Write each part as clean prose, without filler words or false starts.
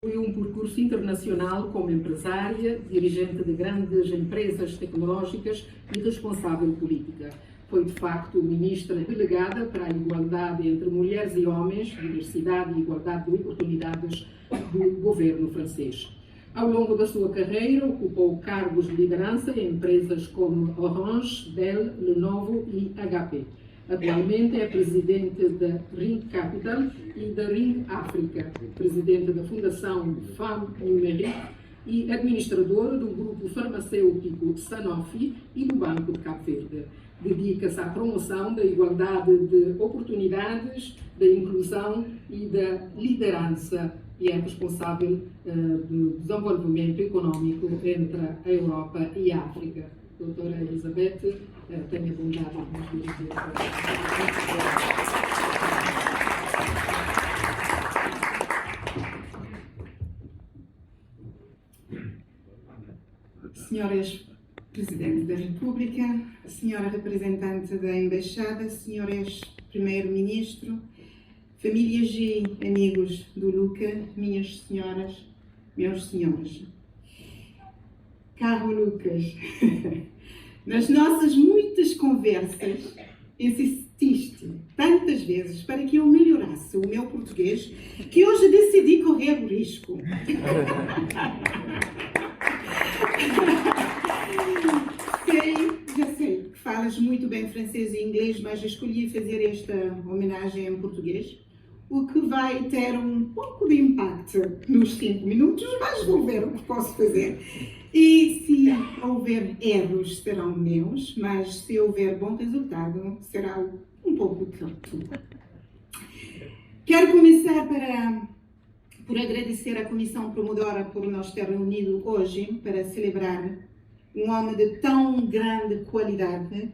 Foi um percurso internacional como empresária, dirigente de grandes empresas tecnológicas e responsável política. Foi, de facto, ministra delegada para a igualdade entre mulheres e homens, diversidade e igualdade de oportunidades do governo francês. Ao longo da sua carreira, ocupou cargos de liderança em empresas como Orange, Dell, Lenovo e HP. Atualmente é presidente da Ring Capital e da Ring África, presidente da Fundação Femme Numérique e administradora do grupo farmacêutico Sanofi e do Banco de Cabo Verde. Dedica-se à promoção da igualdade de oportunidades, da inclusão e da liderança e é responsável do desenvolvimento econômico entre a Europa e a África. Doutora Elizabeth, tenha bondade de nos dirigir. Senhoras Presidente da República, Senhora Representante da Embaixada, Senhores Primeiro-Ministro, famílias e amigos do Luca, minhas senhoras, meus senhores. Caro Lucas, nas nossas muitas conversas, insististe tantas vezes para que eu melhorasse o meu português que hoje decidi correr o risco. Já sei que falas muito bem francês e inglês, mas escolhi fazer esta homenagem em português, o que vai ter um pouco de impacto nos 5 minutos, mas vou ver o que posso fazer. E se houver erros, serão meus, mas se houver bom resultado, será um pouco de tudo. Quero começar por agradecer à Comissão Promotora por nos ter reunido hoje para celebrar um homem de tão grande qualidade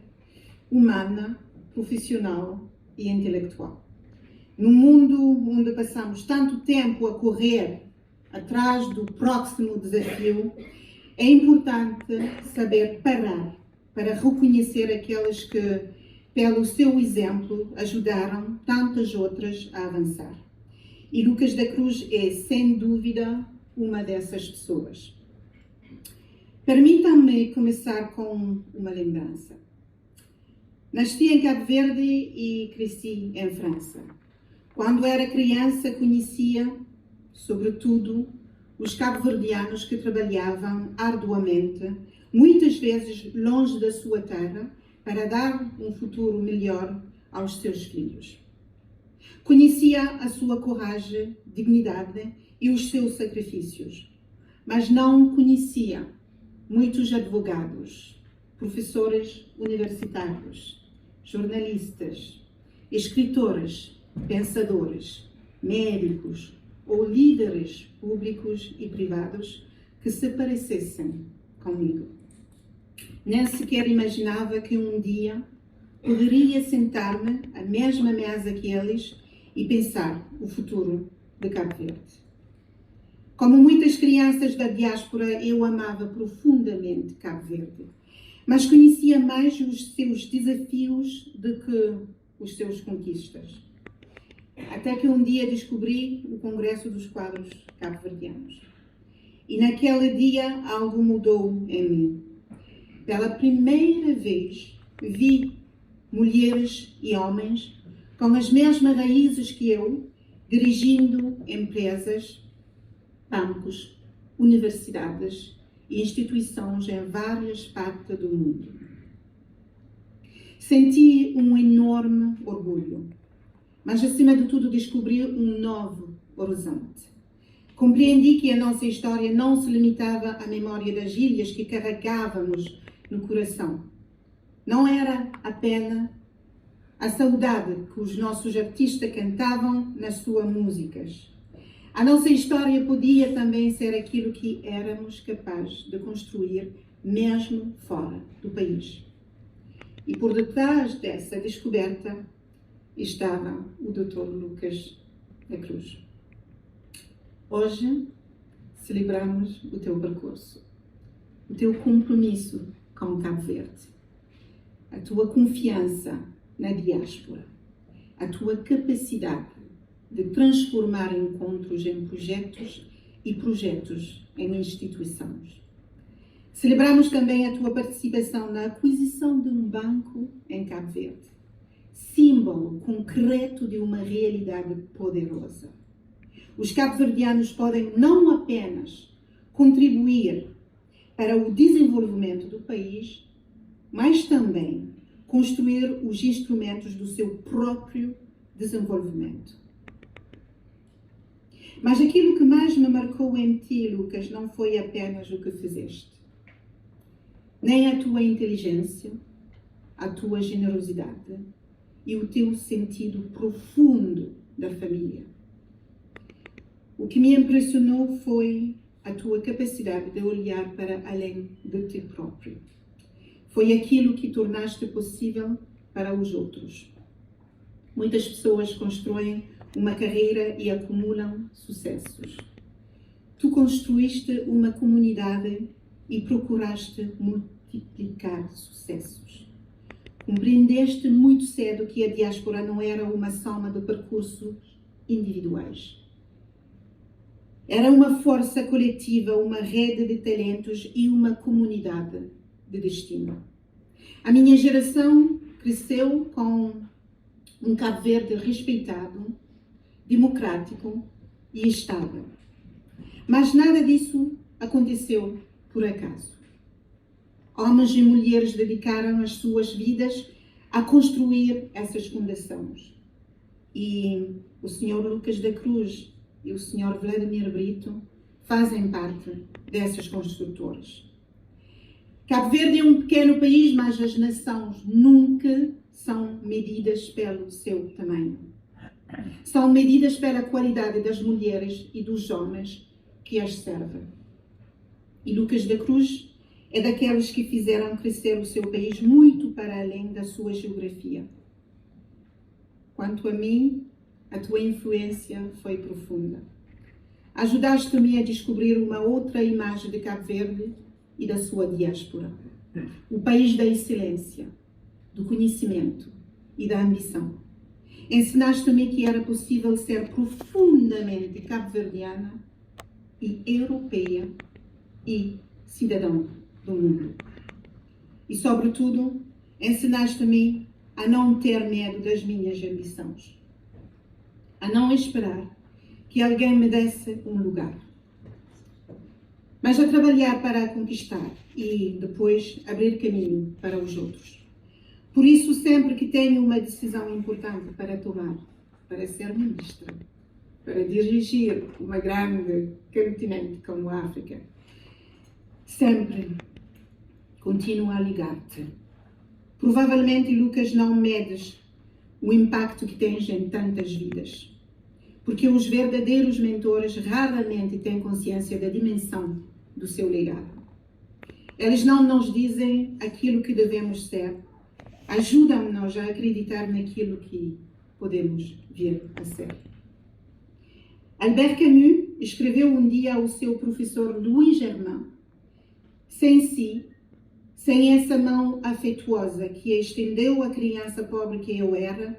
humana, profissional e intelectual. No mundo onde passamos tanto tempo a correr atrás do próximo desafio, é importante saber parar para reconhecer aqueles que, pelo seu exemplo, ajudaram tantas outras a avançar. E Lucas da Cruz é, sem dúvida, uma dessas pessoas. Permitam-me começar com uma lembrança. Nasci em Cabo Verde e cresci em França. Quando era criança, conhecia, sobretudo, os cabo-verdianos que trabalhavam arduamente, muitas vezes longe da sua terra, para dar um futuro melhor aos seus filhos. Conhecia a sua coragem, dignidade e os seus sacrifícios, mas não conhecia muitos advogados, professores universitários, jornalistas, escritores, pensadores, médicos ou líderes públicos e privados que se parecessem comigo. Nem sequer imaginava que um dia poderia sentar-me à mesma mesa que eles e pensar o futuro de Cabo Verde. Como muitas crianças da diáspora, eu amava profundamente Cabo Verde, mas conhecia mais os seus desafios do que os seus conquistas. Até que um dia descobri o Congresso dos Quadros Cabo-Verdianos. E naquele dia algo mudou em mim. Pela primeira vez vi mulheres e homens com as mesmas raízes que eu, dirigindo empresas, bancos, universidades e instituições em várias partes do mundo. Senti um enorme orgulho, mas acima de tudo descobri um novo horizonte. Compreendi que a nossa história não se limitava à memória das ilhas que carregávamos no coração. Não era apenas a saudade que os nossos artistas cantavam nas suas músicas. A nossa história podia também ser aquilo que éramos capazes de construir mesmo fora do país. E por detrás dessa descoberta estava o Dr. Lucas da Cruz. Hoje celebramos o teu percurso, o teu compromisso com Cabo Verde, a tua confiança na diáspora, a tua capacidade de transformar encontros em projetos e projetos em instituições. Celebramos também a tua participação na aquisição de um banco em Cabo Verde, símbolo concreto de uma realidade poderosa. Os cabo-verdianos podem não apenas contribuir para o desenvolvimento do país, mas também construir os instrumentos do seu próprio desenvolvimento. Mas aquilo que mais me marcou em ti, Lucas, não foi apenas o que fizeste, nem a tua inteligência, a tua generosidade e o teu sentido profundo da família. O que me impressionou foi a tua capacidade de olhar para além de ti próprio. Foi aquilo que tornaste possível para os outros. Muitas pessoas constroem uma carreira e acumulam sucessos. Tu construíste uma comunidade e procuraste multiplicar sucessos. Compreendeste muito cedo que a diáspora não era uma soma de percursos individuais. Era uma força coletiva, uma rede de talentos e uma comunidade de destino. A minha geração cresceu com um Cabo Verde respeitado, democrático e estável. Mas nada disso aconteceu por acaso. Homens e mulheres dedicaram as suas vidas a construir essas fundações. E o Sr. Lucas da Cruz e o Sr. Vladimir Brito fazem parte dessas construtoras. Cabo Verde é um pequeno país, mas as nações nunca são medidas pelo seu tamanho. São medidas pela qualidade das mulheres e dos homens que as servem. E Lucas da Cruz é daqueles que fizeram crescer o seu país muito para além da sua geografia. Quanto a mim, a tua influência foi profunda. Ajudaste-me a descobrir uma outra imagem de Cabo Verde e da sua diáspora. O país da excelência, do conhecimento e da ambição. Ensinaste-me que era possível ser profundamente cabo-verdiana e europeia e cidadão do mundo. E, sobretudo, ensinaste-me a não ter medo das minhas ambições, a não esperar que alguém me desse um lugar, mas a trabalhar para a conquistar e depois abrir caminho para os outros. Por isso, sempre que tenho uma decisão importante para tomar, para ser ministra, para dirigir uma grande continente como a África, sempre continuo a ligar-te. Provavelmente, Lucas, não medes o impacto que tens em tantas vidas, porque os verdadeiros mentores raramente têm consciência da dimensão do seu legado. Eles não nos dizem aquilo que devemos ser, ajudam-nos a acreditar naquilo que podemos vir a ser. Albert Camus escreveu um dia ao seu professor Louis Germain: sem si, sem essa mão afetuosa que estendeu à criança pobre que eu era,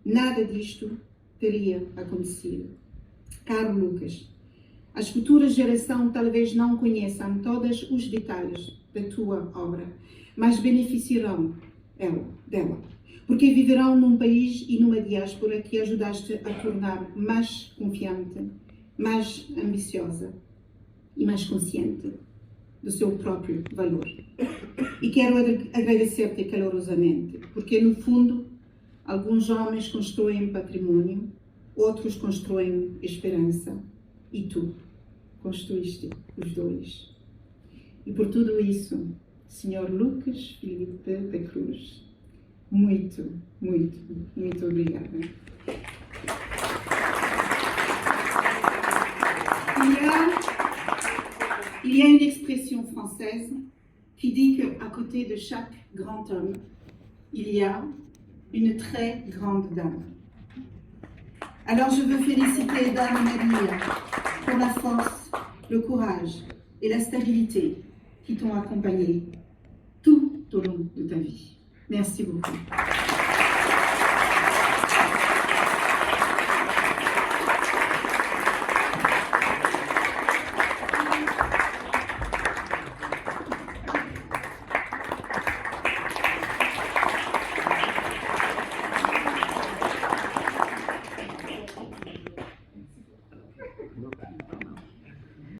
nada disto teria acontecido. Caro Lucas, as futuras gerações talvez não conheçam todos os detalhes da tua obra, mas beneficiarão dela, porque viverão num país e numa diáspora que ajudaste a tornar mais confiante, mais ambiciosa e mais consciente do seu próprio valor. E quero agradecer-te calorosamente, porque no fundo, alguns homens constroem patrimônio, outros constroem esperança, e tu construíste os dois. E por tudo isso, Sr. Lucas Filipe da Cruz, muito, muito, muito obrigada. Il y a une expression française qui dit qu'à côté de chaque grand homme, il y a une très grande dame. Alors je veux féliciter Dame Nadia pour la force, le courage et la stabilité qui t'ont accompagné tout au long de ta vie. Merci beaucoup.